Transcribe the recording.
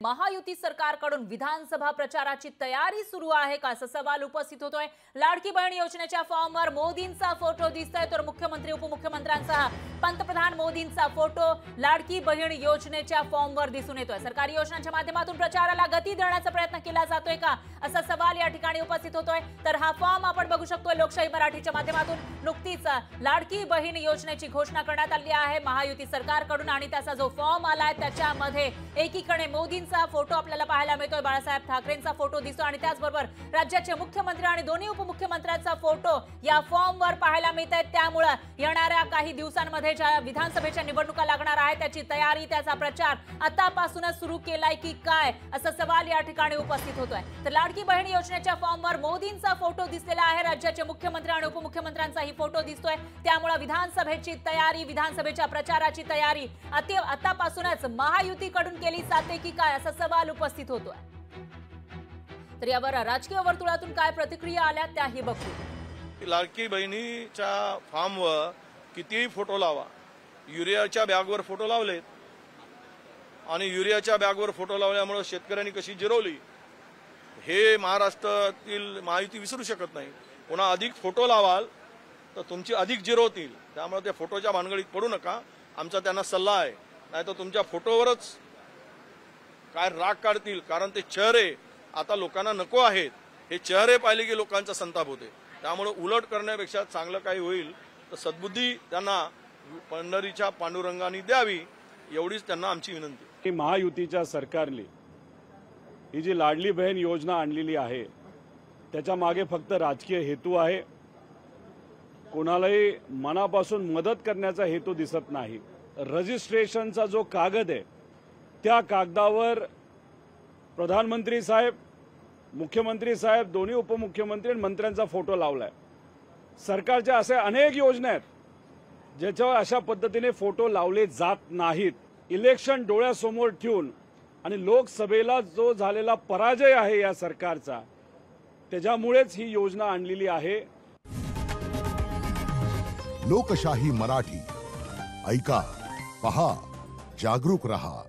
महायुती सरकारकडून विधानसभा प्रचाराची तयारी सुरू आहे का असा सवाल उपस्थित होतोय। लाडकी बहीण योजनेच्या फॉर्मवर मोदींचा फोटो दिसतोय तर मुख्यमंत्री उपमुख्यमंत्र्यांसह पंतप्रधान मोदींचा फोटो लाडकी बहीण योजनेच्या फॉर्मवर दिसून येतोय। सरकारी योजनांच्या माध्यमातून प्रचाराला गती देण्याचा प्रयत्न केला जातोय का असा सवाल या ठिकाणी उपस्थित होतोय। तर हा फॉर्म आपण बघू शकतोय लोकशाही मराठीच्या माध्यमातून नुकतीच लाडकी बहीण योजनेची घोषणा करण्यात आली आहे महायुती सरकारकडून आणि त्याचा जो फॉर्म आलाय त्याच्यामध्ये एकीकडे मोदींचा फोटो आपल्याला पाहायला मिळतोय, बाळासाहेब ठाकरेंचा फोटो दिसतो आणि त्याचबरोबर राज्याचे मुख्यमंत्री आणि दोन्ही उपमुख्यमंत्र्यांचा फोटो या फॉर्मवर पाहायला मिळतोय। त्यामुळे येणाऱ्या काही दिवसांमध्ये ज्या विधानसभेच्या निवडणुका लागणार आहेत त्याची तयारी त्याचा प्रचार आतापासूनच सुरू केलाय की काय असा सवाल या ठिकाणी उपस्थित होतोय। तर लाडकी बहीण योजनेच्या फॉर्मवर मोदींचा फोटो दिसलेला आहे, राज्याचे मुख्यमंत्री आणि उपमुख्यमंत्र्यांचाही फोटो दिसतोय। त्यामुळे विधानसभेची तयारी विधानसभेच्या प्रचाराची तयारी आतापासूनच महायुतीकडून केली जाते की काय असा सवाल उपस्थित होतोय। तर यावर राजकीय वर्तुळातून काय प्रतिक्रिया आल्या त्याही बघू। लाडकी बहिणीच्या फॉर्मवर कितीही फोटो लावा, युरियाच्या बॅगवर फोटो लावलेत आणि युरियाच्या बॅगवर फोटो लावल्यामुळे शेतकऱ्यांनी कशी जिरवली हे महाराष्ट्रातील महायुती विसरू शकत नाही। पुन्हा अधिक फोटो लावाल तर तुमची अधिक जिरवतील, त्यामुळे त्या फोटोच्या भानगडीत पडू नका, आमचा त्यांना सल्ला आहे। नाही तर तुमच्या फोटोवरच काय राग काढतील, कारण ते चेहरे आता लोकांना नको आहेत। हे चेहरे पाहिले की लोकांचा संताप होते, त्यामुळे उलट करण्यापेक्षा चांगलं काही होईल तर सद्बुद्धी त्यांना पंढरीच्या पांडुरंगाने द्यावी एवढीच त्यांना आमची विनंती। महायुतीच्या सरकारने ही जी लाडली बहीण योजना आणलेली आहे त्याच्या मागे फक्त राजकीय हेतू आहे, कोणालाही मनापासून मदत करण्याचा हेतू दिसत नाही। रजिस्ट्रेशनचा जो कागद आहे त्या कागदावर प्रधानमंत्री साहेब, मुख्यमंत्री साहेब, दोन्ही उपमुख्यमंत्री आणि मंत्र्यांचा फोटो लावलाय। सरकारच्या असे अनेक योजना आहेत ज्याच्यावर अशा पद्धतीने फोटो लावले जात नाहीत। इलेक्शन डोळ्यासमोर ठेवून आणि लोकसभेला जो झालेला पराजय आहे या सरकारचा त्याच्यामुळेच ही योजना आणलेली आहे। लोकशाही मराठी ऐका, पहा, जागरूक रहा।